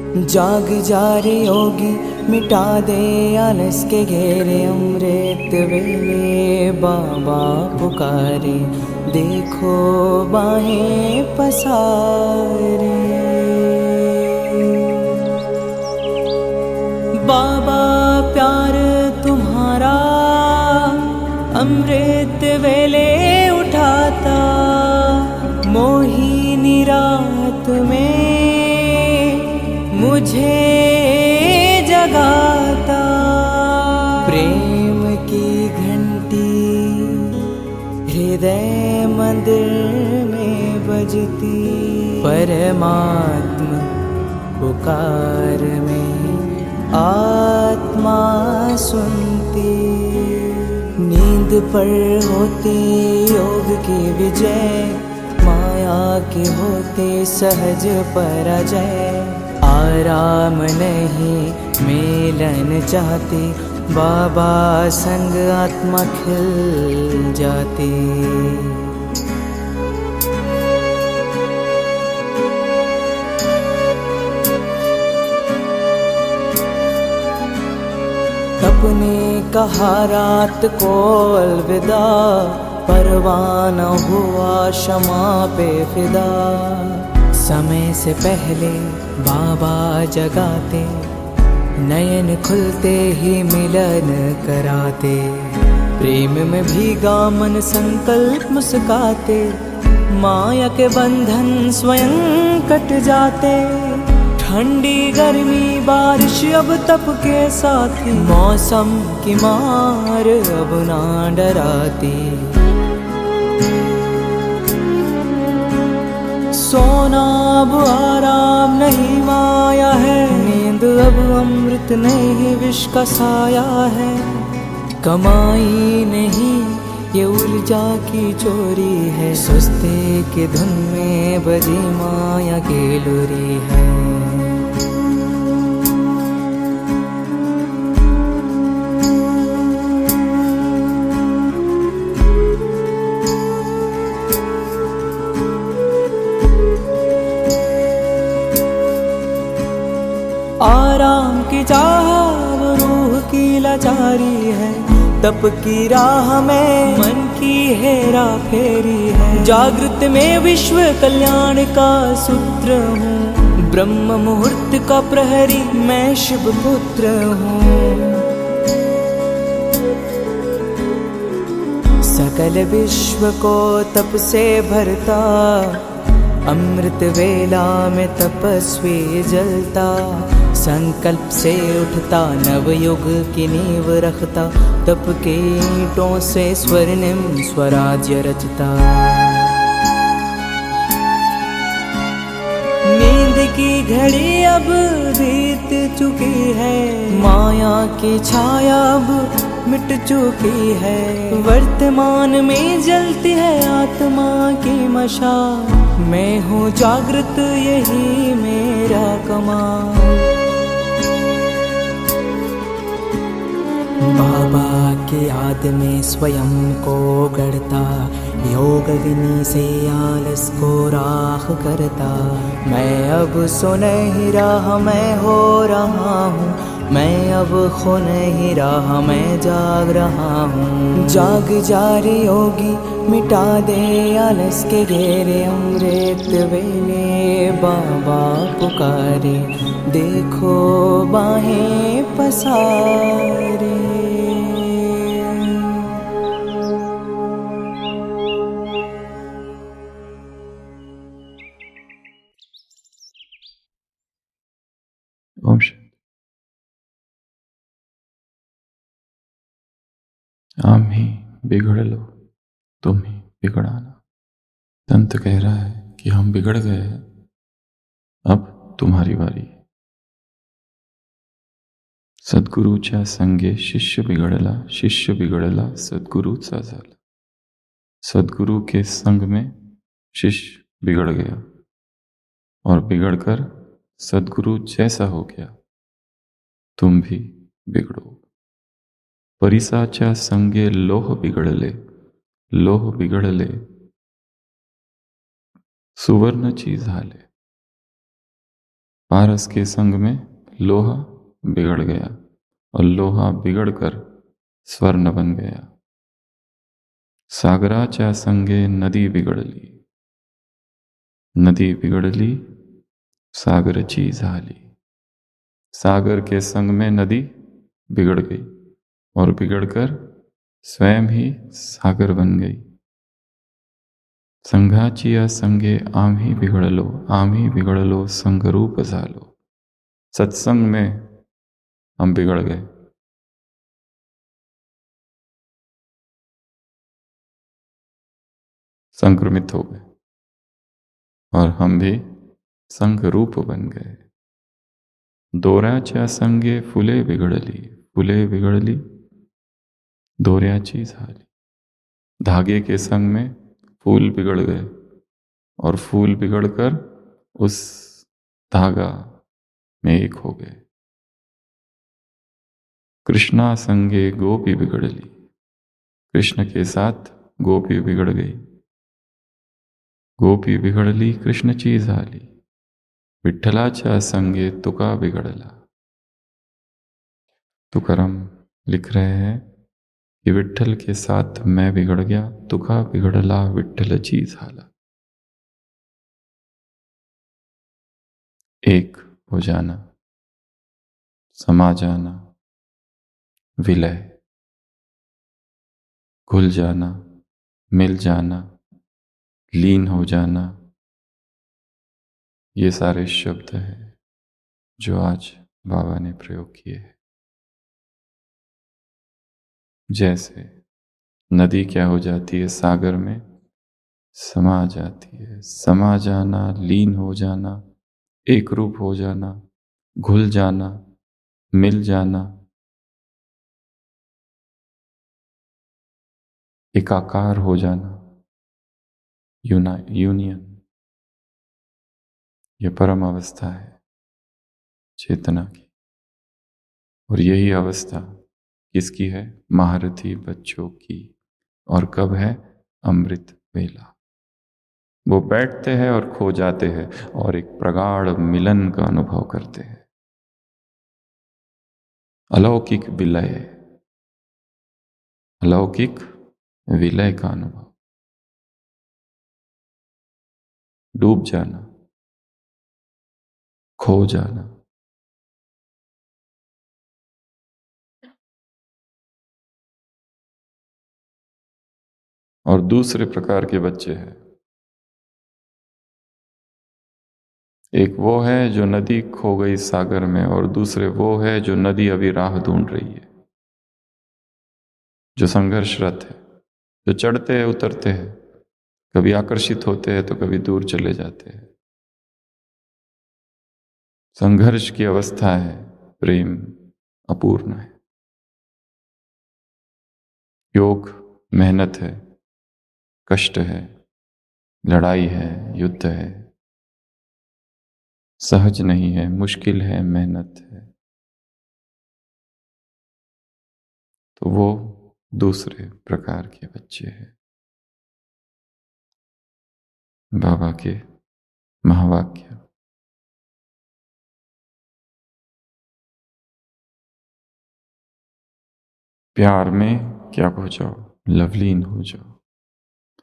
जाग जा रे योगी, मिटा दे आलस के घेरे। अमृत वेले बाबा पुकारे, देखो बाहें पसारे। बाबा प्यार तुम्हारा अमृत वेले उठाता, मोहिनी रात में मुझे जगाता। प्रेम की घंटी हृदय मंदिर में बजती, परमात्मा पुकार में आत्मा सुनती। नींद पर होती योग की विजय, माया के होते सहज पराजय। आराम नहीं मिलन चाहती, बाबा संग आत्मा खिल जाती। अपने कहा रात को अलविदा, परवाना हुआ क्षमा पे फिदा। समय से पहले बाबा जगाते, नयन खुलते ही मिलन कराते। प्रेम में भीगा मन संकल्प मुस्काते, माया के बंधन स्वयं कट जाते। ठंडी गर्मी बारिश अब तप के साथी, मौसम की मार अब ना डराती। सोना अब आराम नहीं माया है, नींद अब अमृत नहीं विष का साया है। कमाई नहीं ये उलझा की चोरी है, सुस्ते के धुन में बजी माया की लोरी है। आराम की चाह वो रूह की लाचारी है, तप की राह में मन की हेरा फेरी है। जागृत में विश्व कल्याण का सूत्र हूँ, ब्रह्म मुहूर्त का प्रहरी मैं शिव पुत्र हूँ। सकल विश्व को तप से भरता, अमृत वेला में तपस्वी जलता। संकल्प से उठता नवयुग की नींव रखता, तप के ईंटों से स्वर्णिम स्वराज्य रचता। नींद की घड़ी अब बीत चुकी है, माया की छाया अब मिट चुकी है। वर्तमान में जलती है आत्मा की मशाल, मैं हूँ जागृत यही मेरा कमाल। बाबा की याद में स्वयं को गढ़ता, योग विनी से आलस को राख करता। मैं अब सो नहीं रहा मैं हो रहा हूँ, मैं अब खो नहीं रहा मैं जाग रहा हूँ। जाग जा रे योगी, मिटा दे आलस के घेरे। अमृत वेले बाबा पुकारे, देखो बाहें पसारे। ओम शांति। आम्ही बिगड़लो तुम्ही बिगड़ाना। संत कह रहा है कि हम बिगड़ गए हैं, अब तुम्हारी बारी। सद्गुरूच्या संगे शिष्य बिगड़ला सद्गुरूचा झाला। सद्गुरु के संग में शिष्य बिगड़ गया और बिगड़कर सद्गुरु जैसा हो गया। तुम भी बिगड़ो। परिसाच्या संगे लोह बिगड़ले सुवर्णची झाले। पारस के संग में लोहा बिगड़ गया और लोहा बिगड़कर स्वर्ण बन गया। सागराच्या संगे नदी बिघडली, नदी बिघडली सागरची झाली। सागर के संग में नदी बिगड़ गई और बिगड़कर स्वयं ही सागर बन गई। संघाचिया संगे आम्ही बिगड़लो संगरूप झालो। सत्संग में हम बिगड़ गए, संक्रमित हो गए और हम भी संघ रूप बन गए। दोऱ्याच्या संगे फुले बिगड़ली दोऱ्याची झाली। धागे के संग में फूल बिगड़ गए और फूल बिगड़कर उस धागा में एक हो गए। कृष्णा संगे गोपी बिगड़ली, कृष्ण के साथ गोपी बिगड़ गई। गोपी बिगड़ली कृष्णची झाली। विठ्ठलाच्या संगे तुका बिगड़ला। तुकाराम लिख रहे हैं कि विठ्ठल के साथ मैं बिगड़ गया, तुका बिगड़ला विठ्ठलची झाला। एक हो जाना, समा जाना, विलय, घुल जाना, मिल जाना, लीन हो जाना, ये सारे शब्द हैं जो आज बाबा ने प्रयोग किए हैं। जैसे नदी क्या हो जाती है, सागर में समा जाती है। समा जाना, लीन हो जाना, एक रूप हो जाना, घुल जाना, मिल जाना, एकाकार हो जाना, यूनियन, यह परम अवस्था है चेतना की। और यही अवस्था किसकी है? महारथी बच्चों की। और कब है? अमृत वेला। वो बैठते हैं और खो जाते हैं और एक प्रगाढ़ मिलन का अनुभव करते हैं। अलौकिक विलय, अलौकिक विलय का अनुभव। डूब जाना, खो जाना। और दूसरे प्रकार के बच्चे हैं। एक वो है जो नदी खो गई सागर में, और दूसरे वो है जो नदी अभी राह ढूंढ रही है, जो संघर्षरत है, जो चढ़ते हैं उतरते हैं, कभी आकर्षित होते हैं तो कभी दूर चले जाते हैं। संघर्ष की अवस्था है, प्रेम अपूर्ण है। योग मेहनत है, कष्ट है, लड़ाई है, युद्ध है, सहज नहीं है, मुश्किल है, मेहनत है। तो वो दूसरे प्रकार के बच्चे हैं। बाबा के महावाक्य। प्यार में क्या हो जाओ, लवलीन हो जाओ।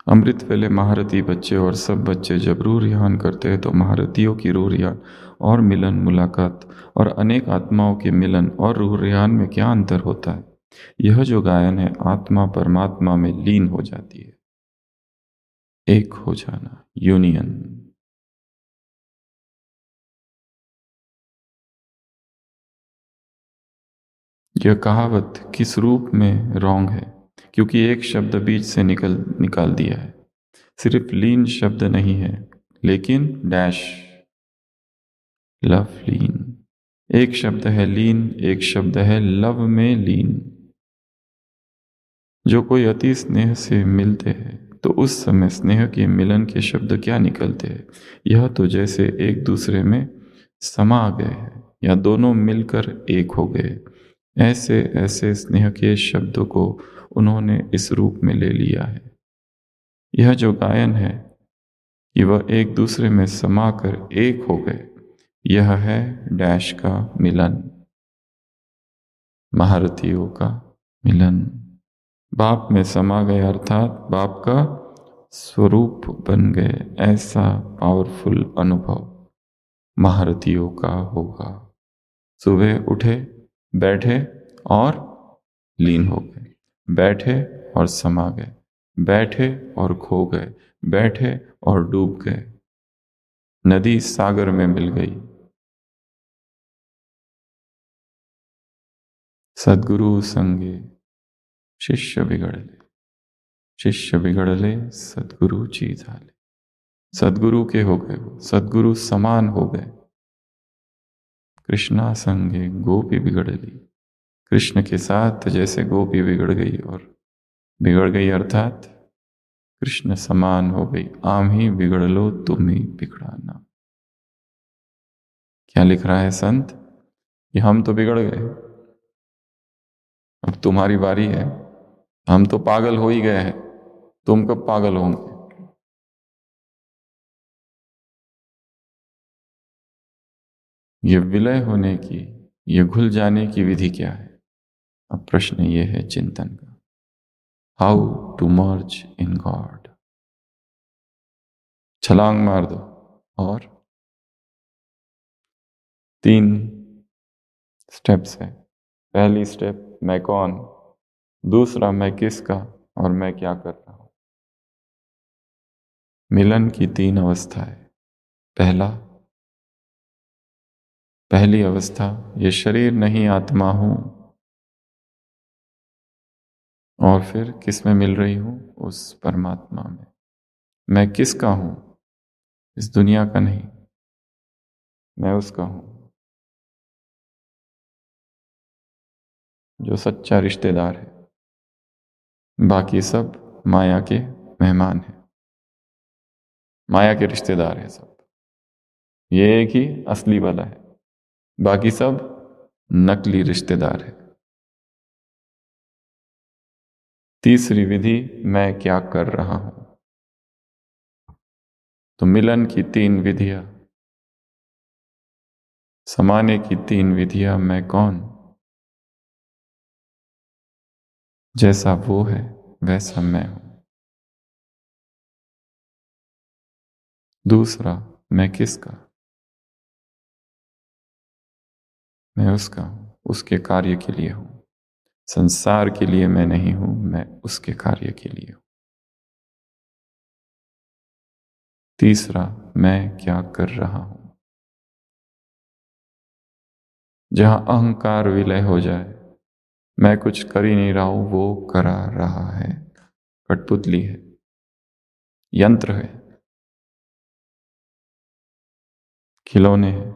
अमृत वेले महारथी बच्चे और सब बच्चे जब रूह रिहान करते हैं तो महारथियों की रूह रिहान और मिलन मुलाकात और अनेक आत्माओं के मिलन और रूह रिहान में क्या अंतर होता है? यह जो गायन है, आत्मा परमात्मा में लीन हो जाती है। एक हो जाना, यूनियन। यह कहावत किस रूप में रॉन्ग है? क्योंकि एक शब्द बीच से निकाल दिया है। सिर्फ लीन शब्द नहीं है, लेकिन डैश लव लीन। एक शब्द है लीन, एक शब्द है लव में लीन। जो कोई अति स्नेह से मिलते हैं तो उस समय स्नेह के मिलन के शब्द क्या निकलते हैं? यह तो जैसे एक दूसरे में समा गए हैं या दोनों मिलकर एक हो गए। ऐसे ऐसे स्नेह के शब्दों को उन्होंने इस रूप में ले लिया है। यह जो गायन है कि वह एक दूसरे में समाकर एक हो गए, यह है डैश का मिलन, महारथियों का मिलन। बाप में समा गए अर्थात बाप का स्वरूप बन गए, ऐसा पावरफुल अनुभव महारथियों का होगा। सुबह उठे, बैठे और लीन हो गए, बैठे और समा गए, बैठे और खो गए, बैठे और डूब गए, नदी सागर में मिल गई। सद्गुरु संगे शिष्य बिगड़ले, शिष्य बिगड़ले सद्गुरु जी झाले। सद्गुरु के हो गए, वो सद्गुरु समान हो गए। कृष्णा संगे गोपी बिगड़ली, कृष्ण के साथ जैसे गोपी बिगड़ गई, और बिगड़ गई अर्थात कृष्ण समान हो गई। आम ही बिगड़ लो तुम ही बिगड़ाना। क्या लिख रहा है संत कि हम तो बिगड़ गए, अब तुम्हारी बारी है। हम तो पागल हो ही गए हैं, तुम कब पागल होंगे। ये विलय होने की, ये घुल जाने की विधि क्या है? अब प्रश्न ये है चिंतन का, how to merge in God. छलांग मार दो और 3 स्टेप्स है। पहली स्टेप मैं कौन, दूसरा मैं किसका, और मैं क्या कर रहा हूं। मिलन की 3 अवस्थाएं। पहली अवस्था, ये शरीर नहीं आत्मा हूं, और फिर किस में मिल रही हूं, उस परमात्मा में। मैं किसका हूं, इस दुनिया का नहीं, मैं उसका हूं जो सच्चा रिश्तेदार है। बाकी सब माया के मेहमान हैं, माया के रिश्तेदार हैं सब। ये एक ही असली वाला है, बाकी सब नकली रिश्तेदार है। तीसरी विधि, मैं क्या कर रहा हूं। तो मिलन की 3 विधियां, समाने की 3 विधियां। मैं कौन, जैसा वो है वैसा मैं हूं। दूसरा, मैं किसका, मैं उसका हूं, उसके कार्य के लिए हूं। संसार के लिए मैं नहीं हूं, मैं उसके कार्य के लिए हूं। तीसरा, मैं क्या कर रहा हूं। जहां अहंकार विलय हो जाए, मैं कुछ कर ही नहीं रहा हूं, वो करा रहा है। कठपुतली है, यंत्र है, खिलौने हैं,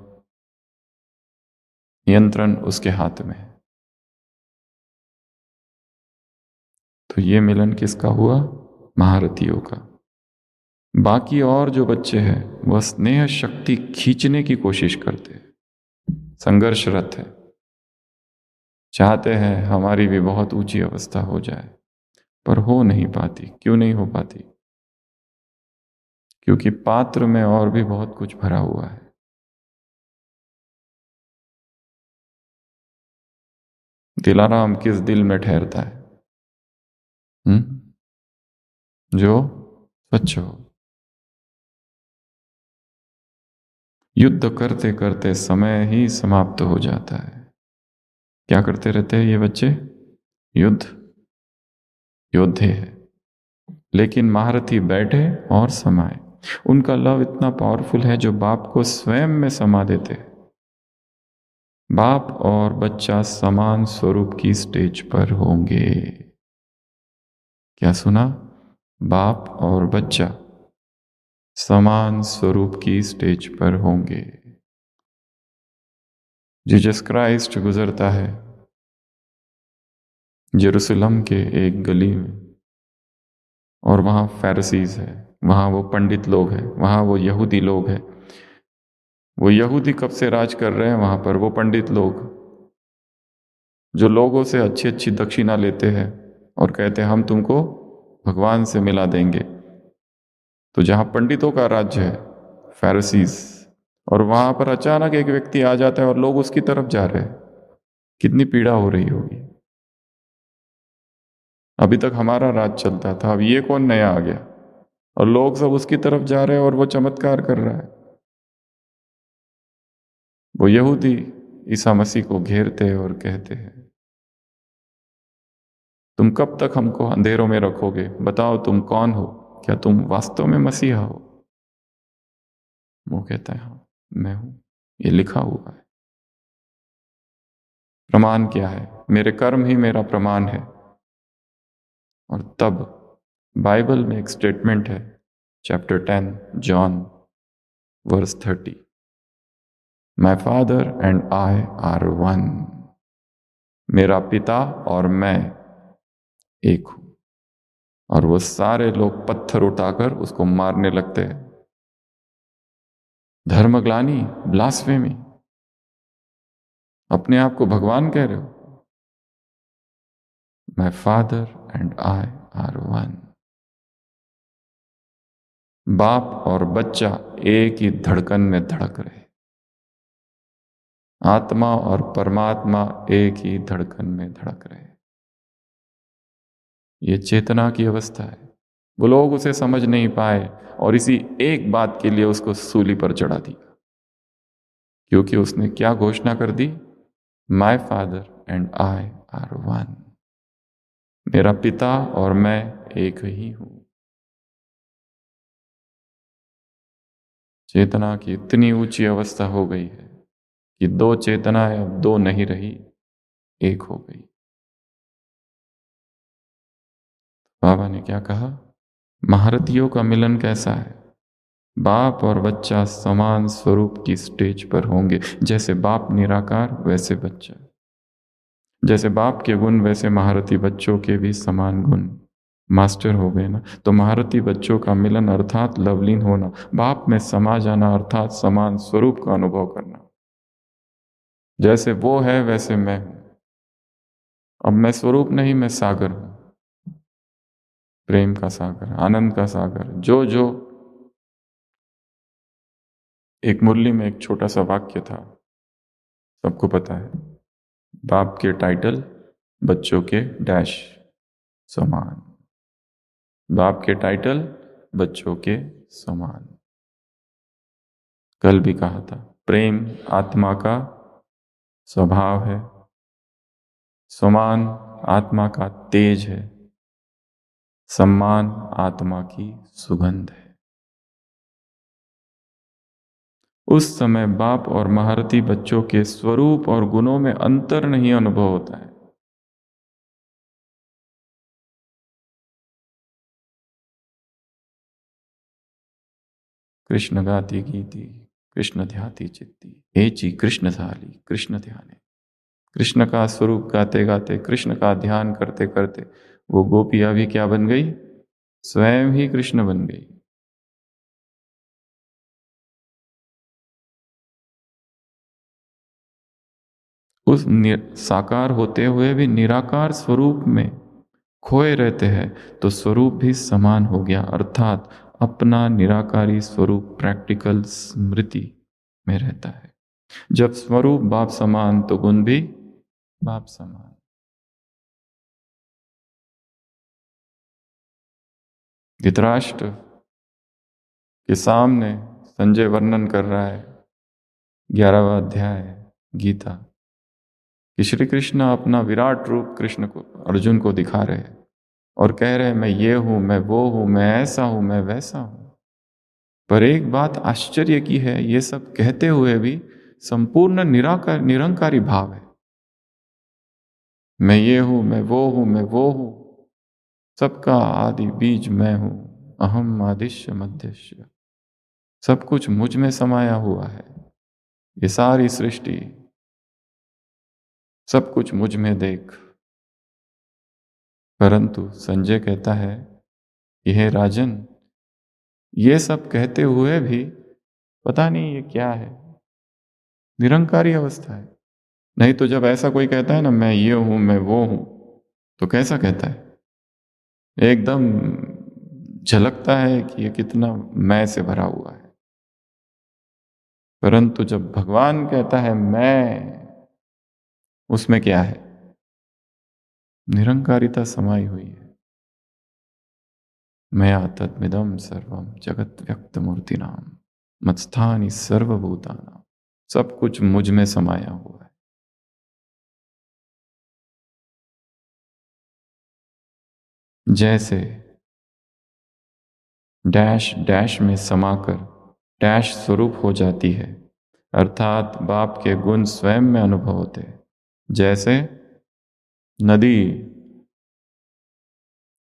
नियंत्रण उसके हाथ में है। तो ये मिलन किसका हुआ, महारथियों का। बाकी और जो बच्चे हैं वह स्नेह शक्ति खींचने की कोशिश करते हैं, संघर्षरत है, चाहते हैं हमारी भी बहुत ऊंची अवस्था हो जाए, पर हो नहीं पाती। क्यों नहीं हो पाती? क्योंकि पात्र में और भी बहुत कुछ भरा हुआ है। दिलाराम किस दिल में ठहरता है? जो स्वच्छ हो। युद्ध करते करते समय ही समाप्त हो जाता है। क्या करते रहते हैं ये बच्चे? युद्ध, योद्धे हैं। लेकिन महारथी बैठे और समाए। उनका लव इतना पावरफुल है जो बाप को स्वयं में समा देते हैं। बाप और बच्चा समान स्वरूप की स्टेज पर होंगे। क्या सुना? बाप और बच्चा समान स्वरूप की स्टेज पर होंगे। जीसस क्राइस्ट गुजरता है यरूशलेम के एक गली में, और वहाँ फैरिसीज है, वहाँ वो पंडित लोग हैं, वहाँ वो यहूदी लोग हैं। वो यहूदी कब से राज कर रहे हैं वहाँ पर? वो पंडित लोग जो लोगों से अच्छी अच्छी दक्षिणा लेते हैं और कहते हैं हम तुमको भगवान से मिला देंगे। तो जहाँ पंडितों का राज्य है, फैरिसीज, और वहां पर अचानक एक व्यक्ति आ जाता है और लोग उसकी तरफ जा रहे हैं, कितनी पीड़ा हो रही होगी। अभी तक हमारा राज चलता था, अब ये कौन नया आ गया और लोग सब उसकी तरफ जा रहे हैं और वो चमत्कार कर रहा है। वो यहूदी ईसा मसीह को घेरते हैं और कहते हैं, तुम कब तक हमको अंधेरों में रखोगे? बताओ तुम कौन हो? क्या तुम वास्तव में मसीहा हो? वो कहता है, हाँ मैं हूं, ये लिखा हुआ है। प्रमाण क्या है? मेरे कर्म ही मेरा प्रमाण है। और तब बाइबल में एक स्टेटमेंट है, chapter 10 John verse 30, my father and I are one. मेरा पिता और मैं एक हूं। और वो सारे लोग पत्थर उठाकर उसको मारने लगते हैं। धर्मग्लानि, ब्लास्फेमी, अपने आप को भगवान कह रहे हो? माई father and I are one. बाप और बच्चा एक ही धड़कन में धड़क रहे, आत्मा और परमात्मा एक ही धड़कन में धड़क रहे। ये चेतना की अवस्था है। वो लोग उसे समझ नहीं पाए और इसी एक बात के लिए उसको सूली पर चढ़ा दिया, क्योंकि उसने क्या घोषणा कर दी? My father and I are one. मेरा पिता और मैं एक ही हूं। चेतना की इतनी ऊंची अवस्था हो गई है कि दो चेतनाएं अब दो नहीं रही, एक हो गई। बाबा ने क्या कहा? महारथियों का मिलन कैसा है? बाप और बच्चा समान स्वरूप की स्टेज पर होंगे। जैसे बाप निराकार वैसे बच्चा, जैसे बाप के गुण वैसे महारथी बच्चों के भी समान गुण। मास्टर हो गए ना, तो महारथी बच्चों का मिलन अर्थात लवलीन होना, बाप में समा जाना अर्थात समान स्वरूप का अनुभव करना। जैसे वो है वैसे मैं हूं। अब मैं स्वरूप नहीं, मैं सागर हूं, प्रेम का सागर, आनंद का सागर। जो जो एक मुरली में एक छोटा सा वाक्य था, सबको पता है, बाप के टाइटल बच्चों के डैश समान। बाप के टाइटल बच्चों के समान। कल भी कहा था, प्रेम आत्मा का स्वभाव है, समान आत्मा का तेज है, सम्मान आत्मा की सुगंध है। उस समय बाप और महारथी बच्चों के स्वरूप और गुणों में अंतर नहीं अनुभव होता है। कृष्ण गाती गीति कृष्ण ध्याति चित्ती, एची कृष्ण थाली कृष्ण ध्याने। कृष्ण का स्वरूप गाते गाते, कृष्ण का ध्यान करते करते वो गोपियां भी क्या बन गई? स्वयं ही कृष्ण बन गई। उस साकार होते हुए भी निराकार स्वरूप में खोए रहते हैं, तो स्वरूप भी समान हो गया, अर्थात अपना निराकारी स्वरूप प्रैक्टिकल स्मृति में रहता है। जब स्वरूप बाप समान तो गुण भी बाप समान। धृतराष्ट्र के सामने संजय वर्णन कर रहा है 11वां अध्याय गीता कि श्री कृष्ण अपना विराट रूप कृष्ण को, अर्जुन को दिखा रहे हैं और कह रहे हैं, मैं ये हूं, मैं वो हूं, मैं ऐसा हूं, मैं वैसा हूं। पर एक बात आश्चर्य की है, ये सब कहते हुए भी संपूर्ण निरंकारी भाव है। मैं ये हूं, मैं वो हूं, मैं वो हूं, सबका आदि बीज मैं हूं, अहम आदिश्य मध्यस्य। सब कुछ मुझ में समाया हुआ है। ये सारी सृष्टि, सब कुछ मुझ में देख। परंतु संजय कहता है कि हे राजन, ये सब कहते हुए भी पता नहीं ये क्या है, निरंकारी अवस्था है। नहीं तो जब ऐसा कोई कहता है ना, मैं ये हूं, मैं वो हूं, तो कैसा कहता है? एकदम झलकता है कि ये कितना मैं से भरा हुआ है। परंतु जब भगवान कहता है मैं, उसमें क्या है? निरंकारिता समाई हुई है। मया तद्मिदं सर्वं जगत व्यक्त मूर्तिनाम मत्स्थानि सर्वभूतानां, सब कुछ मुझ में समाया हुआ है। जैसे डैश डैश में समाकर डैश स्वरूप हो जाती है, अर्थात बाप के गुण स्वयं में अनुभव होते हैं। जैसे नदी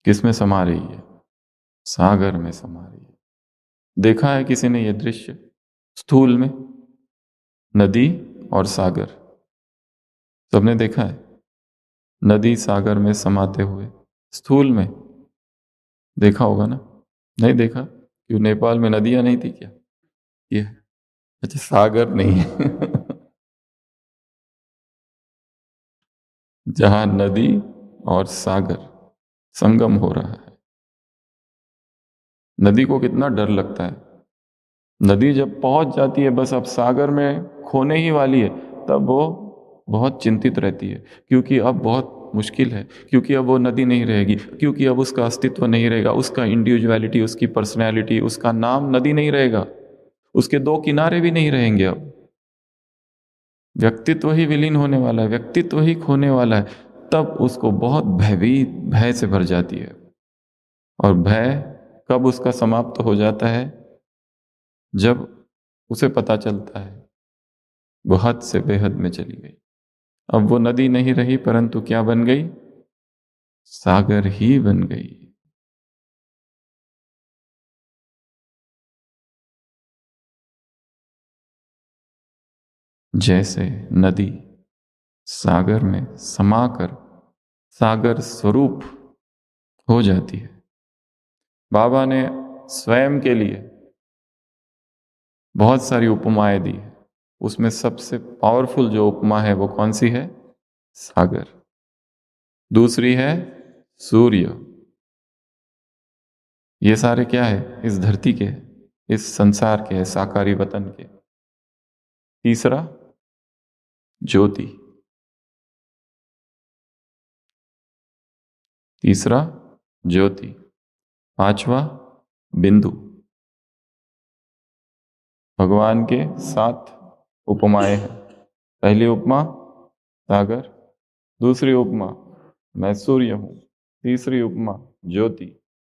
किस में समा रही है? सागर में समा रही है। देखा है किसी ने यह दृश्य? स्थूल में नदी और सागर सबने देखा है। नदी सागर में समाते हुए स्थूल में देखा होगा ना? नहीं देखा? क्यों, नेपाल में नदियां नहीं थी क्या? ये अच्छा, सागर नहीं है जहां नदी और सागर संगम हो रहा है। नदी को कितना डर लगता है। नदी जब पहुंच जाती है बस अब सागर में खोने ही वाली है, तब वो बहुत चिंतित रहती है, क्योंकि अब बहुत मुश्किल है, क्योंकि अब वो नदी नहीं रहेगी, क्योंकि अब उसका अस्तित्व नहीं रहेगा, उसका इंडिविजुअलिटी, उसकी पर्सनैलिटी, उसका नाम नदी नहीं रहेगा, उसके दो किनारे भी नहीं रहेंगे। अब व्यक्तित्व ही विलीन होने वाला है, व्यक्तित्व ही खोने वाला है। तब उसको बहुत भयभीत, भय से भर जाती है। और भय कब उसका समाप्त हो जाता है? जब उसे पता चलता है वो हद से बेहद में चली गई। अब वो नदी नहीं रही, परंतु क्या बन गई? सागर ही बन गई। जैसे नदी सागर में समाकर सागर स्वरूप हो जाती है। बाबा ने स्वयं के लिए बहुत सारी उपमाएं दी है। उसमें सबसे पावरफुल जो उपमा है वो कौन सी है? सागर। दूसरी है सूर्य। ये सारे क्या है? इस धरती के, इस संसार के, साकारी वतन के। तीसरा ज्योति। तीसरा ज्योति। पांचवा बिंदु। भगवान के 7 उपमाएं हैं। पहली उपमा सागर, दूसरी उपमा मैं सूर्य हूं, तीसरी उपमा ज्योति,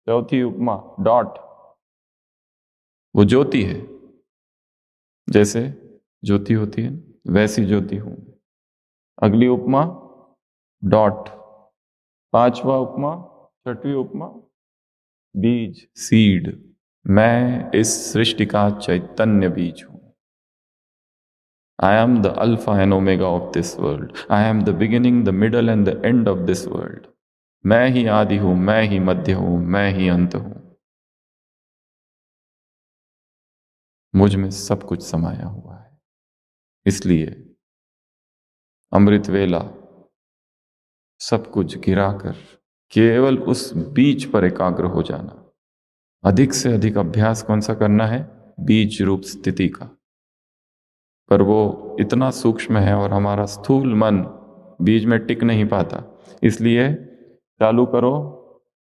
चौथी उपमा डॉट, वो ज्योति है। जैसे ज्योति होती है वैसी ज्योति हूं। अगली उपमा डॉट। पांचवा उपमा, छठवीं उपमा बीज, सीड। मैं इस सृष्टि का चैतन्य बीज हूं। I am the Alpha and Omega of this world. I am the beginning, the middle and the end of this world. मैं ही आदि हूं, मैं ही मध्य हूं, मैं ही अंत हूं। मुझ में सब कुछ समाया हुआ है। इसलिए अमृत वेला सब कुछ गिराकर केवल उस बीज पर एकाग्र हो जाना। अधिक से अधिक अभ्यास कौन सा करना है? बीज रूप स्थिति का। पर वो इतना सूक्ष्म है और हमारा स्थूल मन बीज में टिक नहीं पाता। इसलिए चालू करो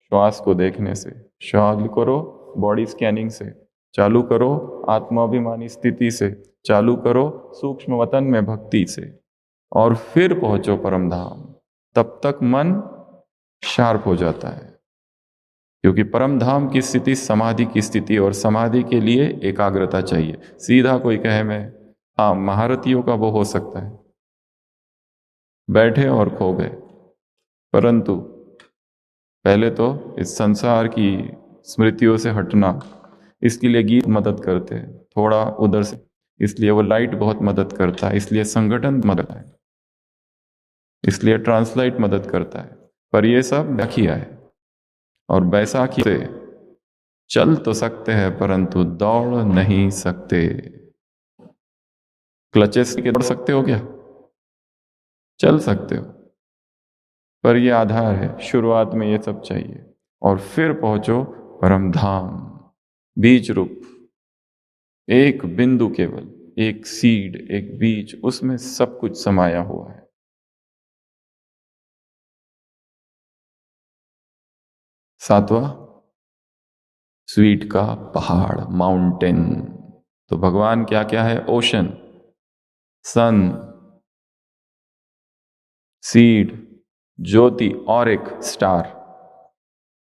श्वास को देखने से, चालू करो बॉडी स्कैनिंग से, चालू करो आत्माभिमानी स्थिति से, चालू करो सूक्ष्म वतन में भक्ति से, और फिर पहुंचो परम धाम। तब तक मन शार्प हो जाता है, क्योंकि परम धाम की स्थिति समाधि की स्थिति, और समाधि के लिए एकाग्रता चाहिए। सीधा कोई कहे मैं, हाँ महारथियों का वो हो सकता है, बैठे और खो गए, परंतु पहले तो इस संसार की स्मृतियों से हटना, इसके लिए गीत मदद करते हैं, थोड़ा उधर से, इसलिए वो लाइट बहुत मदद करता है, इसलिए संगठन मदद है, इसलिए ट्रांसलाइट मदद करता है। पर ये सब किया है। और बैसाखी से चल तो सकते हैं परंतु दौड़ नहीं सकते। क्लचेस के दौड़ सकते हो क्या? चल सकते हो, पर ये आधार है। शुरुआत में ये सब चाहिए, और फिर पहुंचो परम धाम। बीज रूप एक बिंदु केवल, एक सीड, एक बीज, उसमें सब कुछ समाया हुआ है। सातवां, स्वीट का पहाड़, माउंटेन। तो भगवान क्या क्या है? ओशन, सन, सीड, ज्योति और एक स्टार।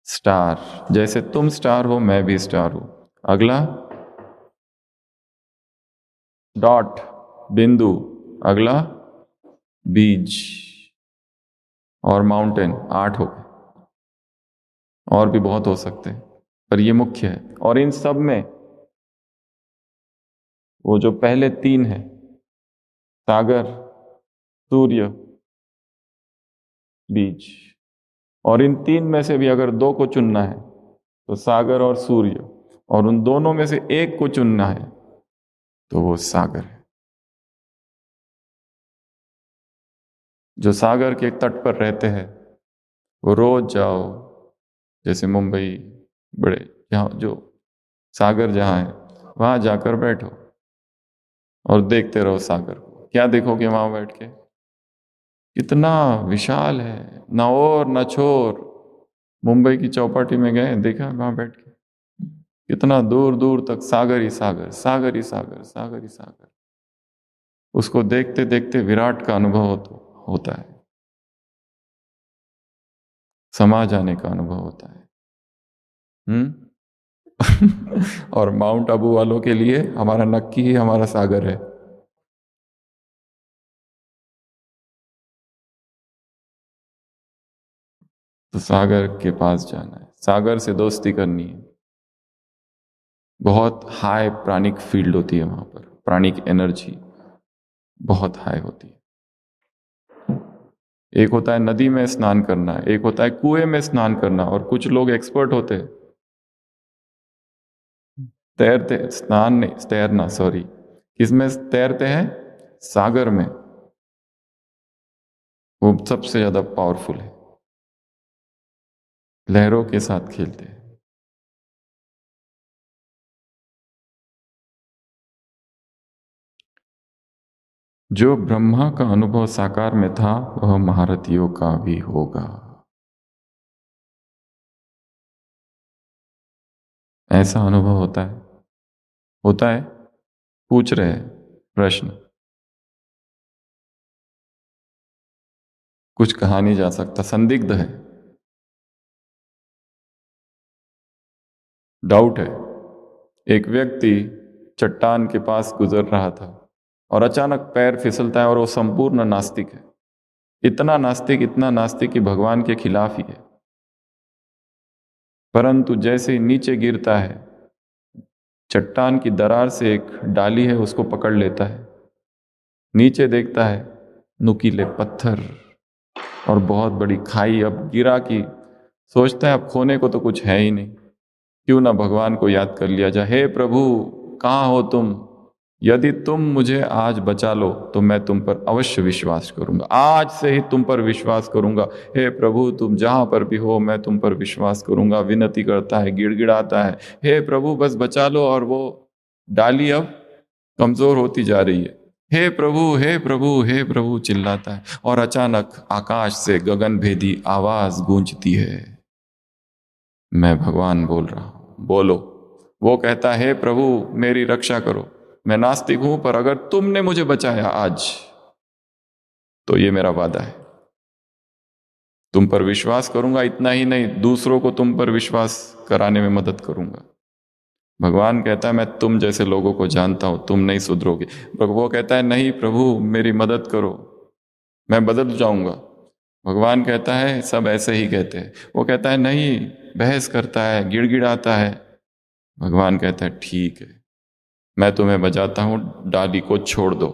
स्टार, जैसे तुम स्टार हो मैं भी स्टार हूं। अगला डॉट, बिंदु। अगला बीज और माउंटेन। 8 हो गए, और भी बहुत हो सकते हैं पर ये मुख्य है। और इन सब में वो जो पहले 3 है, सागर, सूर्य, बीज, और इन 3 में से भी अगर 2 को चुनना है तो सागर और सूर्य, और उन दोनों में से एक को चुनना है तो वो सागर है। जो सागर के तट पर रहते हैं वो रोज जाओ, जैसे मुंबई, बड़े जहाँ जो सागर जहाँ है वहां जाकर बैठो और देखते रहो सागर को। क्या देखोगे वहां बैठ के? कितना विशाल है, न और न छोर। मुंबई की चौपाटी में गए, देखा वहां बैठ के? कितना दूर दूर तक सागर ही सागर, सागर ही सागर, सागर ही सागर। उसको देखते देखते विराट का अनुभव होता है, समा जाने का अनुभव होता है। और माउंट आबू वालों के लिए हमारा नक्की ही हमारा सागर है। तो सागर के पास जाना है, सागर से दोस्ती करनी है। बहुत हाई प्राणिक फील्ड होती है वहां पर, प्राणिक एनर्जी बहुत हाई होती है। एक होता है नदी में स्नान करना, एक होता है कुएं में स्नान करना, और कुछ लोग एक्सपर्ट होते हैं तैरते, स्नान नहीं, तैरना, सॉरी, किसमें तैरते हैं? सागर में। वो सबसे ज्यादा पावरफुल है, लहरों के साथ खेलते हैं। जो ब्रह्मा का अनुभव साकार में था वह महारथियों का भी होगा। ऐसा अनुभव होता है? होता है? पूछ रहे हैं प्रश्न। कुछ कहा नहीं जा सकता, संदिग्ध है, डाउट है। एक व्यक्ति चट्टान के पास गुजर रहा था और अचानक पैर फिसलता है, और वो संपूर्ण नास्तिक है। इतना नास्तिक, इतना नास्तिक कि भगवान के खिलाफ ही है। परंतु जैसे ही नीचे गिरता है, चट्टान की दरार से एक डाली है उसको पकड़ लेता है, नीचे देखता है नुकीले पत्थर और बहुत बड़ी खाई। अब गिरा कि सोचता है अब खोने को तो कुछ है ही नहीं, क्यों ना भगवान को याद कर लिया जाए। हे प्रभु, कहाँ हो तुम? यदि तुम मुझे आज बचा लो तो मैं तुम पर अवश्य विश्वास करूंगा, आज से ही तुम पर विश्वास करूंगा। हे प्रभु, तुम जहां पर भी हो मैं तुम पर विश्वास करूंगा। विनती करता है, गिड़गिड़ाता है, हे प्रभु बस बचा लो। और वो डाली अब कमजोर होती जा रही है। हे प्रभु, हे प्रभु, हे प्रभु चिल्लाता है, और अचानक आकाश से गगन भेदी आवाज गूंजती है, मैं भगवान बोल रहा हूं, बोलो। वो कहता है, हे प्रभु मेरी रक्षा करो, मैं नास्तिक हूं पर अगर तुमने मुझे बचाया आज तो ये मेरा वादा है, तुम पर विश्वास करूंगा। इतना ही नहीं, दूसरों को तुम पर विश्वास कराने में मदद करूंगा। भगवान कहता है मैं तुम जैसे लोगों को जानता हूं, तुम नहीं सुधरोगे। वो कहता है नहीं प्रभु मेरी मदद करो, मैं बदल जाऊंगा। भगवान कहता है सब ऐसे ही कहते हैं। वो कहता है नहीं, बहस करता है, गिड़गिड़ाता है। भगवान कहता है ठीक है, मैं तुम्हें बचाता हूं, डाली को छोड़ दो।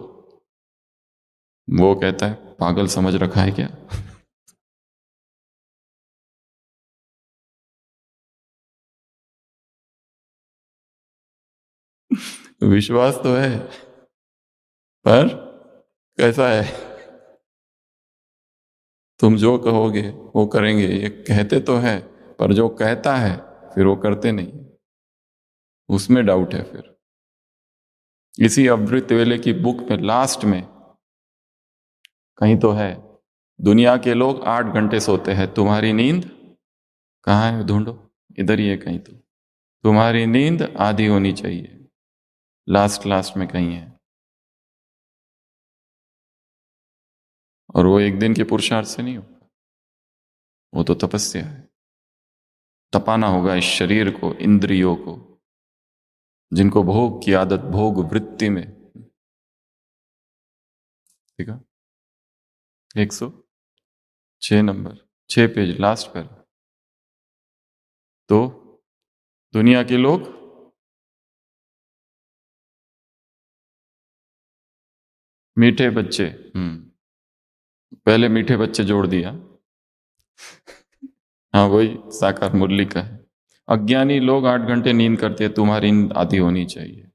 वो कहता है पागल समझ रखा है क्या? विश्वास तो है पर कैसा है? तुम जो कहोगे वो करेंगे, ये कहते तो है पर जो कहता है फिर वो करते नहीं, उसमें डाउट है फिर। इसी अमृत वेले की बुक में लास्ट में कहीं तो है, दुनिया के लोग 8 घंटे सोते हैं, तुम्हारी नींद कहाँ है, ढूंढो, इधर ही है कहीं तो। तुम्हारी नींद आधी होनी चाहिए, लास्ट में कहीं है। और वो एक दिन के पुरुषार्थ से नहीं होगा, वो तो तपस्या है। तपाना होगा इस शरीर को, इंद्रियों को, जिनको भोग की आदत, भोग वृत्ति में। ठीक है, 106 नंबर, 6 पेज लास्ट पर। तो दुनिया के लोग मीठे बच्चे, पहले मीठे बच्चे जोड़ दिया। हाँ, वही साकार मुरली का है। अज्ञानी लोग 8 घंटे नींद करते हैं, तुम्हारी नींद आधी होनी चाहिए।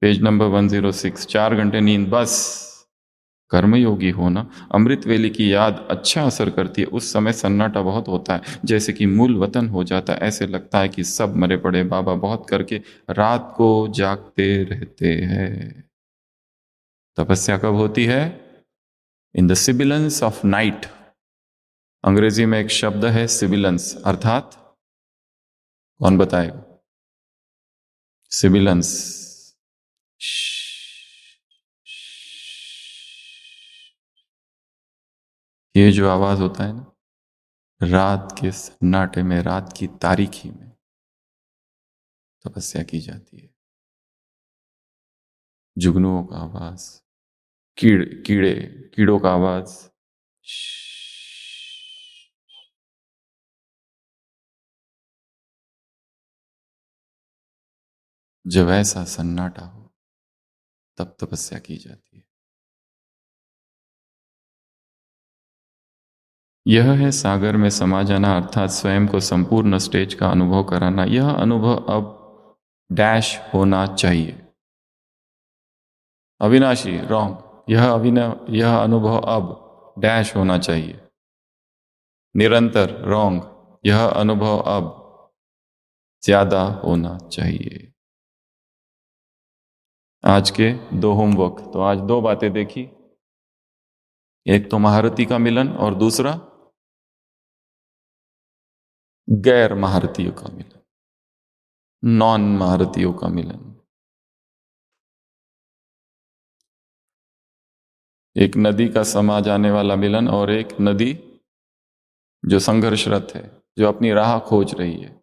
पेज नंबर 106, 4 घंटे नींद बस। कर्मयोगी होना, अमृत वेले की याद अच्छा असर करती है। उस समय सन्नाटा बहुत होता है, जैसे कि मूल वतन हो जाता है। ऐसे लगता है कि सब मरे पड़े, बाबा बहुत करके रात को जागते रहते हैं। तपस्या कब होती है? In the sibilance of night. अंग्रेजी में एक शब्द है सिबिलेंस, अर्थात कौन बताएगा? सिबिलेंस, ये जो आवाज होता है ना, रात के सन्नाटे में, रात की तारीखी में तपस्या की जाती है। जुगनुओं का आवाज, कीड़ों का आवाज, जब ऐसा सन्नाटा हो तब तपस्या की जाती है। यह है सागर में समा जाना, अर्थात स्वयं को संपूर्ण स्टेज का अनुभव कराना। यह अनुभव अब डैश होना चाहिए। अविनाशी, रॉन्ग। यह अनुभव अब डैश होना चाहिए। निरंतर, रॉन्ग। यह अनुभव अब ज्यादा होना चाहिए। आज के 2 होमवर्क, तो आज 2 बातें देखी। एक तो महारथी का मिलन और दूसरा गैर महारथियों का मिलन, नॉन महारथियों का मिलन। एक नदी का समा जाने वाला मिलन और एक नदी जो संघर्षरत है, जो अपनी राह खोज रही है,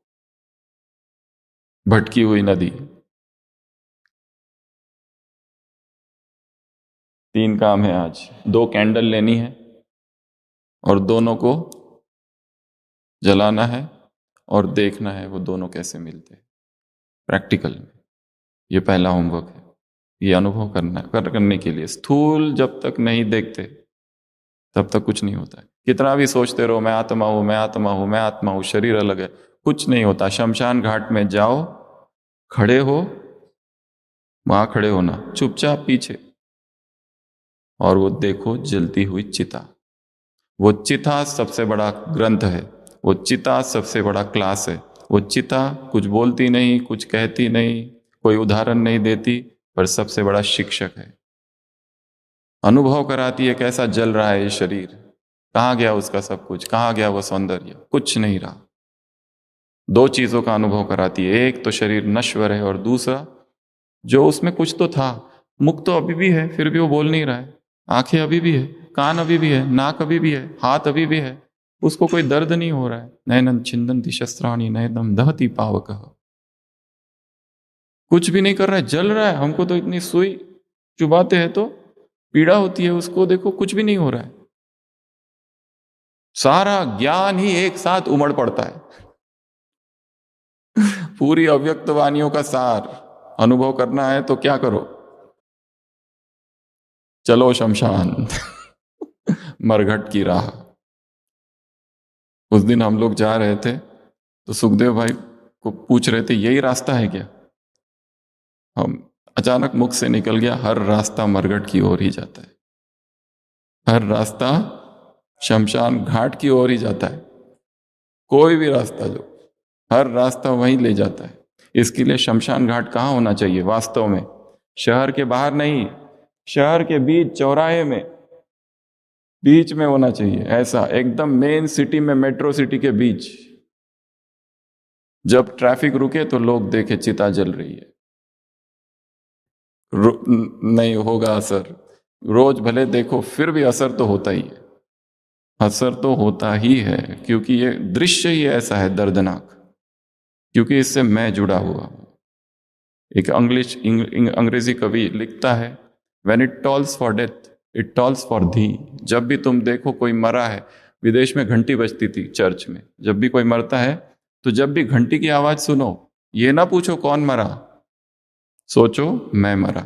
भटकी हुई नदी। 3 काम है आज। 2 कैंडल लेनी है और दोनों को जलाना है और देखना है वो दोनों कैसे मिलते हैं प्रैक्टिकल में। ये पहला होमवर्क है। ये अनुभव करने के लिए, स्थूल जब तक नहीं देखते तब तक कुछ नहीं होता है। कितना भी सोचते रहो मैं आत्मा हूं, मैं आत्मा हूं, मैं आत्मा हूं, शरीर अलग है, कुछ नहीं होता। शमशान घाट में जाओ, खड़े हो, वहां खड़े होना चुपचाप पीछे, और वो देखो जलती हुई चिता। वो चिता सबसे बड़ा ग्रंथ है, वो चिता सबसे बड़ा क्लास है। वो चिता कुछ बोलती नहीं, कुछ कहती नहीं, कोई उदाहरण नहीं देती, पर सबसे बड़ा शिक्षक है। अनुभव कराती है कैसा जल रहा है ये शरीर, कहाँ गया उसका सब कुछ, कहाँ गया वो सौंदर्य, कुछ नहीं रहा। 2 चीजों का अनुभव कराती है, एक तो शरीर नश्वर है और दूसरा जो उसमें कुछ तो था। मुख तो अभी भी है, फिर भी वो बोल नहीं रहा है। आंखें अभी भी है, कान अभी भी है, नाक अभी भी है, हाथ अभी भी है, उसको कोई दर्द नहीं हो रहा है। नैनम छिंदन्ति शस्त्राणि नैनम दहति पावकः। कुछ भी नहीं कर रहा है, जल रहा है। हमको तो इतनी सुई चुभाते हैं तो पीड़ा होती है, उसको देखो कुछ भी नहीं हो रहा है। सारा ज्ञान ही एक साथ उमड़ पड़ता है। पूरी अव्यक्त वाणियों का सार अनुभव करना है तो क्या करो? चलो शमशान, मरघट की राह। उस दिन हम लोग जा रहे थे तो सुखदेव भाई को पूछ रहे थे यही रास्ता है क्या? हम अचानक मुख से निकल गया, हर रास्ता मरघट की ओर ही जाता है, हर रास्ता शमशान घाट की ओर ही जाता है। कोई भी रास्ता जो, हर रास्ता वहीं ले जाता है। इसके लिए शमशान घाट कहाँ होना चाहिए वास्तव में? शहर के बाहर नहीं, शहर के बीच चौराहे में, बीच में होना चाहिए, ऐसा एकदम मेन सिटी में, मेट्रो सिटी के बीच। जब ट्रैफिक रुके तो लोग देखे चिता जल रही है। नहीं होगा असर, रोज भले देखो फिर भी असर तो होता ही है, असर तो होता ही है, क्योंकि ये दृश्य ही ऐसा है दर्दनाक, क्योंकि इससे मैं जुड़ा हुआ हूं। एक अंग्रेजी कवि लिखता है, when it tolls for death it tolls for धी। जब भी तुम देखो कोई मरा है, विदेश में घंटी बजती थी चर्च में, जब भी कोई मरता है तो जब भी घंटी की आवाज सुनो, ये ना पूछो कौन मरा, सोचो मैं मरा।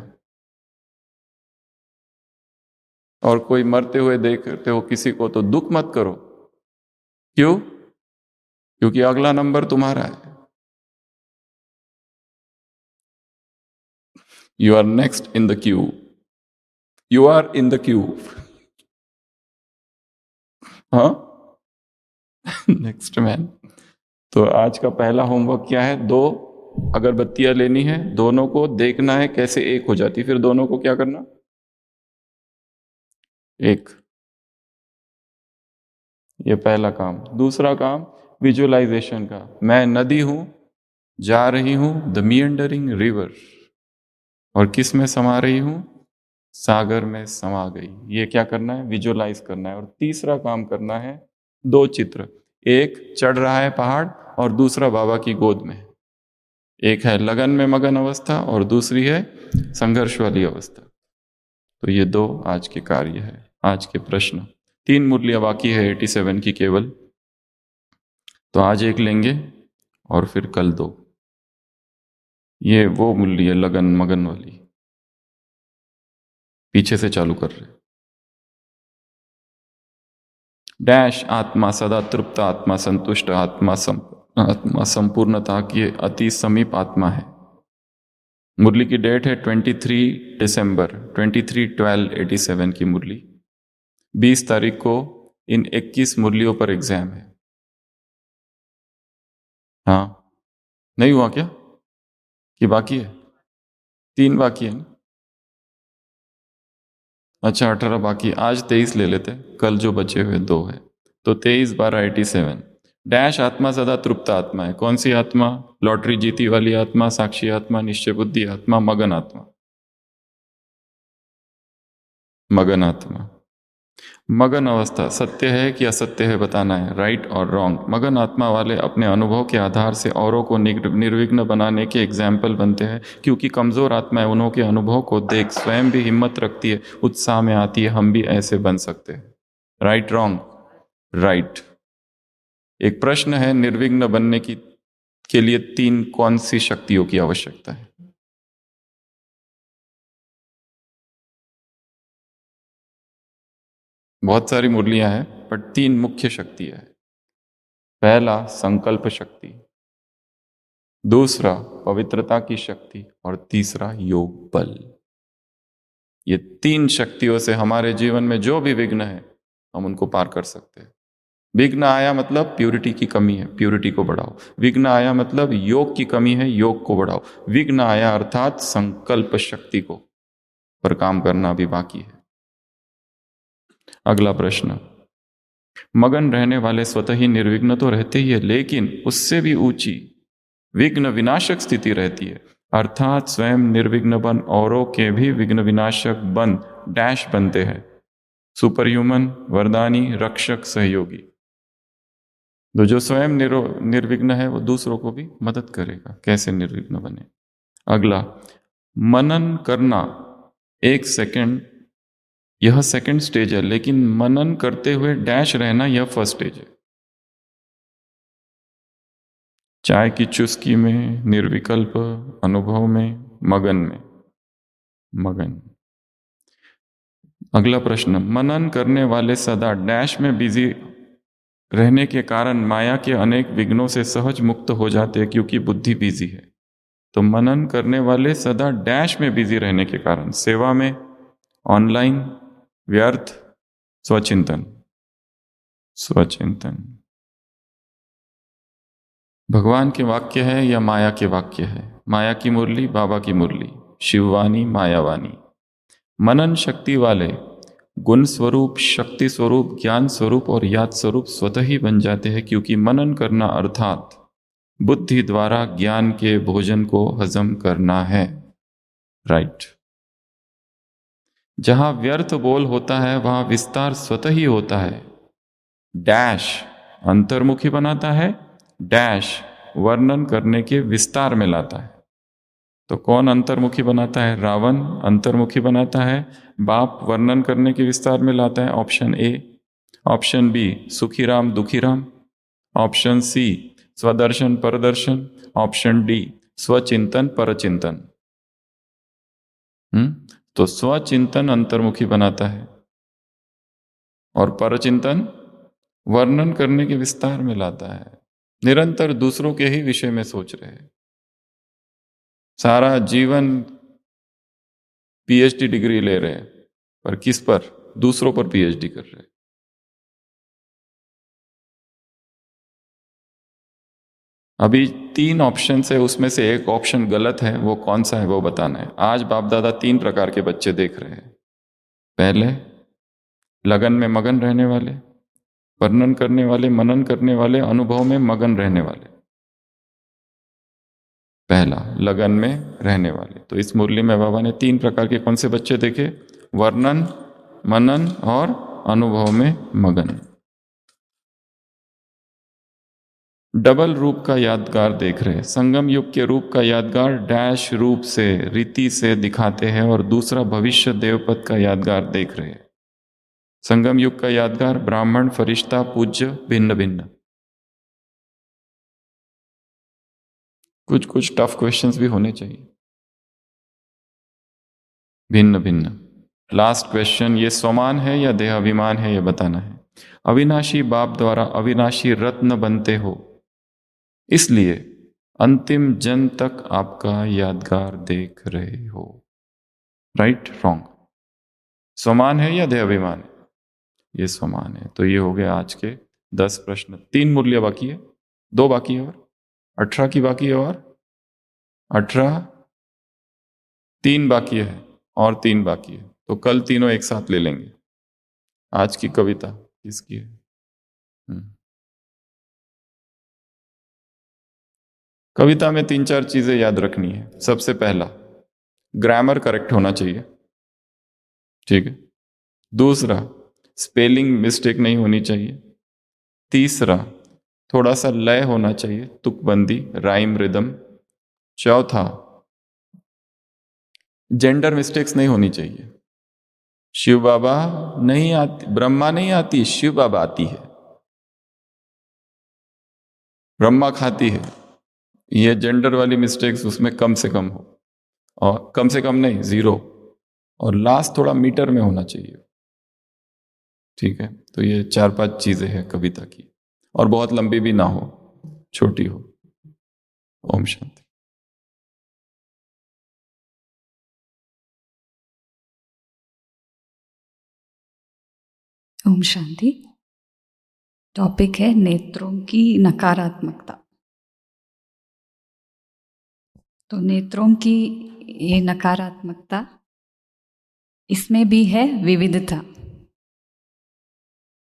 और कोई मरते हुए देखते हो किसी को तो दुख मत करो, क्यों? क्योंकि अगला नंबर तुम्हारा है। You are next in the queue, you are in the queue. हाँ नेक्स्ट मैन। तो आज का पहला होमवर्क क्या है? 2 अगरबत्तियां लेनी है, दोनों को देखना है कैसे एक हो जाती, फिर दोनों को क्या करना, एक। ये पहला काम। दूसरा काम विजुअलाइजेशन का, मैं नदी हूं, जा रही हूं द मिएंडरिंग रिवर, और किस में समा रही हूं? सागर में समा गई। ये क्या करना है? विजुअलाइज करना है। और तीसरा काम करना है, 2 चित्र, एक चढ़ रहा है पहाड़ और दूसरा बाबा की गोद में। एक है लगन में मगन अवस्था और दूसरी है संघर्ष वाली अवस्था। तो ये 2 आज के कार्य है, आज के प्रश्न। 3 मुरलियां बाकी है 87 की केवल, तो आज एक लेंगे और फिर कल 2। ये वो मुरली है लगन मगन वाली, पीछे से चालू कर रहे। डैश आत्मा सदा तृप्त, आत्मा संतुष्ट, आत्मा संपूर्णता की अति समीप आत्मा है। मुरली की डेट है 23 दिसंबर, 23/12/87 की मुरली। 20 तारीख को इन 21 मुरलियों पर एग्जाम है। हाँ, नहीं हुआ क्या कि बाकी है? 3 बाकी है ना? अच्छा 18 बाकी, आज 23 ले लेते, कल जो बचे हुए 2 है। तो 23/12/87। डैश आत्मा सदा तृप्त आत्मा है। कौन सी आत्मा? लॉटरी जीती वाली आत्मा, साक्षी आत्मा, निश्चय बुद्धि आत्मा, मगन आत्मा। मगन आत्मा, मगन अवस्था, सत्य है कि असत्य है बताना है, राइट और रॉन्ग। मगन आत्मा वाले अपने अनुभव के आधार से औरों को निर्विघ्न बनाने के एग्जाम्पल बनते हैं, क्योंकि कमजोर आत्माएं उन्हों के अनुभव को देख स्वयं भी हिम्मत रखती है, उत्साह में आती है, हम भी ऐसे बन सकते हैं। Right wrong? राइट। एक प्रश्न है, निर्विघ्न बनने की के लिए 3 कौन सी शक्तियों की आवश्यकता है? बहुत सारी मुरलियां हैं, पर 3 मुख्य शक्तियां हैं। पहला संकल्प शक्ति, दूसरा पवित्रता की शक्ति, और तीसरा योग बल। ये 3 शक्तियों से हमारे जीवन में जो भी विघ्न है हम उनको पार कर सकते हैं। विघ्न आया मतलब प्यूरिटी की कमी है, प्यूरिटी को बढ़ाओ। विघ्न आया मतलब योग की कमी है, योग को बढ़ाओ। विघ्न आया अर्थात संकल्प शक्ति को पर काम करना भी बाकी है। अगला प्रश्न, मगन रहने वाले स्वतः ही निर्विघ्न तो रहते ही है, लेकिन उससे भी ऊंची विघ्न विनाशक स्थिति रहती है, अर्थात स्वयं निर्विघ्न बन औरों के भी विघ्न विनाशक बन डैश बनते हैं, सुपर ह्यूमन, वरदानी, रक्षक, सहयोगी। तो जो स्वयं निर्विघ्न है वो दूसरों को भी मदद करेगा। कैसे निर्विघ्न बने? अगला, मनन करना 1 सेकंड, यह सेकंड स्टेज है, लेकिन मनन करते हुए डैश रहना यह फर्स्ट स्टेज है। चाय की चुस्की में, निर्विकल्प अनुभव में, मगन में, मगन। अगला प्रश्न, मनन करने वाले सदा डैश में बिजी रहने के कारण माया के अनेक विघ्नों से सहज मुक्त हो जाते हैं, क्योंकि बुद्धि बिजी है। तो मनन करने वाले सदा डैश में बिजी रहने के कारण, सेवा में, ऑनलाइन, व्यर्थ, स्वचिंतन, स्वचिंतन। भगवान के वाक्य है या माया के वाक्य है? माया की मुरली, बाबा की मुरली, शिववाणी मायावाणी। मनन शक्ति वाले गुण स्वरूप, शक्ति स्वरूप, ज्ञान स्वरूप और याद स्वरूप स्वतः ही बन जाते हैं, क्योंकि मनन करना अर्थात बुद्धि द्वारा ज्ञान के भोजन को हजम करना है। राइट। जहां व्यर्थ बोल होता है वहां विस्तार स्वतः ही होता है। डैश अंतर्मुखी बनाता है, डैश वर्णन करने के विस्तार में लाता है। तो कौन अंतर्मुखी बनाता है? रावण अंतर्मुखी बनाता है, बाप वर्णन करने के विस्तार में लाता है, ऑप्शन ए। ऑप्शन बी सुखी राम दुखी राम। ऑप्शन सी स्वदर्शन परदर्शन। ऑप्शन डी स्वचिंतन परचिंतन। तो स्वचिंतन अंतर्मुखी बनाता है और परचिंतन वर्णन करने के विस्तार में लाता है। निरंतर दूसरों के ही विषय में सोच रहे हैं, सारा जीवन पीएचडी डिग्री ले रहे हैं, पर किस पर? दूसरों पर पीएचडी कर रहे हैं। अभी 3 ऑप्शन है, उसमें से एक ऑप्शन गलत है, वो कौन सा है वो बताना है। आज बाप दादा 3 प्रकार के बच्चे देख रहे हैं। पहले लगन में मगन रहने वाले, वर्णन करने वाले, मनन करने वाले, अनुभव में मगन रहने वाले। पहला लगन में रहने वाले। तो इस मुरली में बाबा ने 3 प्रकार के कौन से बच्चे देखे? वर्णन, मनन और अनुभव में मगन। डबल रूप का यादगार देख रहे हैं। संगम युग के रूप का यादगार डैश रूप से, रीति से दिखाते हैं, और दूसरा भविष्य देवपद का यादगार देख रहे हैं। संगम युग का यादगार ब्राह्मण, फरिश्ता, पूज्य, भिन्न भिन्न। कुछ कुछ टफ क्वेश्चंस भी होने चाहिए। भिन्न भिन्न। लास्ट क्वेश्चन, ये स्वमान है या देहाभिमान है, ये बताना है। अविनाशी बाप द्वारा अविनाशी रत्न बनते हो, इसलिए अंतिम जन तक आपका यादगार देख रहे हो। Right, wrong? स्वमान है या देहाभिमान है? ये स्वमान है। तो ये हो गया आज के 10 प्रश्न। 3 मुरलियां बाकी है, 2 बाकी है, और 18 की बाकी है, और 18, 3 बाकी है और 3 बाकी है। तो कल तीनों एक साथ ले लेंगे। आज की कविता किसकी है? कविता में 3-4 चीजें याद रखनी है। सबसे पहला, ग्रामर करेक्ट होना चाहिए, ठीक है। दूसरा, स्पेलिंग मिस्टेक नहीं होनी चाहिए। तीसरा, थोड़ा सा लय होना चाहिए, तुकबंदी, राइम, रिदम। चौथा, जेंडर मिस्टेक्स नहीं होनी चाहिए। शिव बाबा नहीं आती, ब्रह्मा नहीं आती, शिव बाबा आती है। ब्रह्मा खाती है, ये जेंडर वाली मिस्टेक्स उसमें कम से कम हो, और कम से कम नहीं, 0। और लास्ट थोड़ा मीटर में होना चाहिए, ठीक है। तो ये 4-5 चीजें हैं कविता की, और बहुत लंबी भी ना हो, छोटी हो। ओम शांति। ओम शांति। टॉपिक है नेत्रों की नकारात्मकता। तो नेत्रों की ये नकारात्मकता, इसमें भी है विविधता।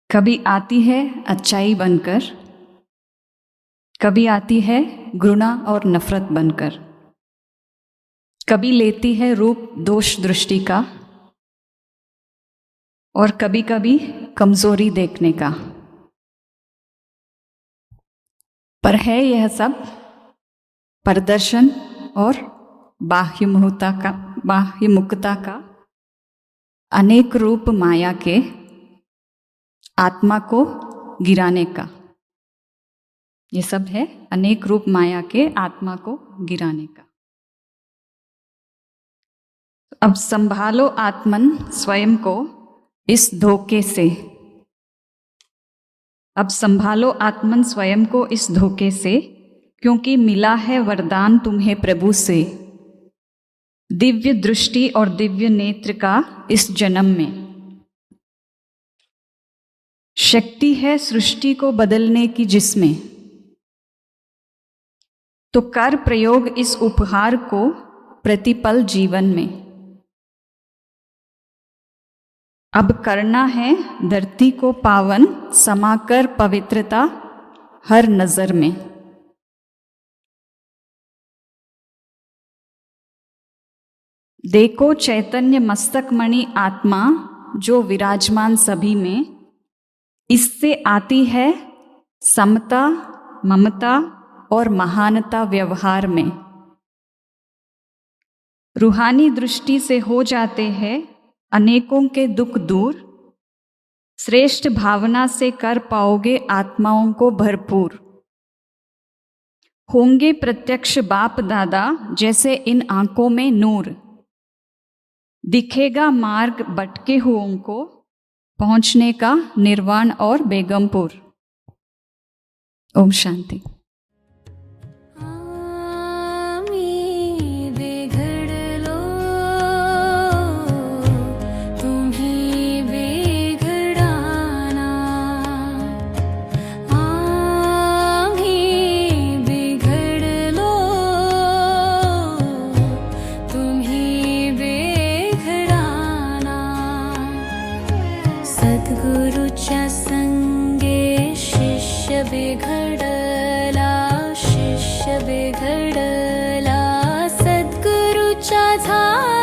कभी आती है अच्छाई बनकर, कभी आती है घृणा और नफरत बनकर, कभी लेती है रूप दोष दृष्टि का, और कभी कभी कमजोरी देखने का। पर है यह सब प्रदर्शन और बाह्यमुखता का अनेक रूप माया के आत्मा को गिराने का। ये सब है अनेक रूप माया के आत्मा को गिराने का। अब संभालो आत्मन स्वयं को इस धोखे से। अब संभालो आत्मन स्वयं को इस धोखे से, क्योंकि मिला है वरदान तुम्हें प्रभु से, दिव्य दृष्टि और दिव्य नेत्र का इस जन्म में। शक्ति है सृष्टि को बदलने की जिसमें, तो कर प्रयोग इस उपहार को प्रतिपल जीवन में। अब करना है धरती को पावन, समाकर पवित्रता हर नजर में। देखो चैतन्य मस्तक मणि आत्मा जो विराजमान सभी में, इससे आती है समता, ममता और महानता व्यवहार में। रूहानी दृष्टि से हो जाते हैं अनेकों के दुख दूर, श्रेष्ठ भावना से कर पाओगे आत्माओं को भरपूर। होंगे प्रत्यक्ष बाप दादा जैसे इन आंखों में नूर, दिखेगा मार्ग भटके हुओं को पहुंचने का निर्वाण और बेगमपुर। ओम शांति। सद्गुरुच्या संगे शिष्य बिघडला, शिष्य बिघडला, सद्गुरुच्या झाला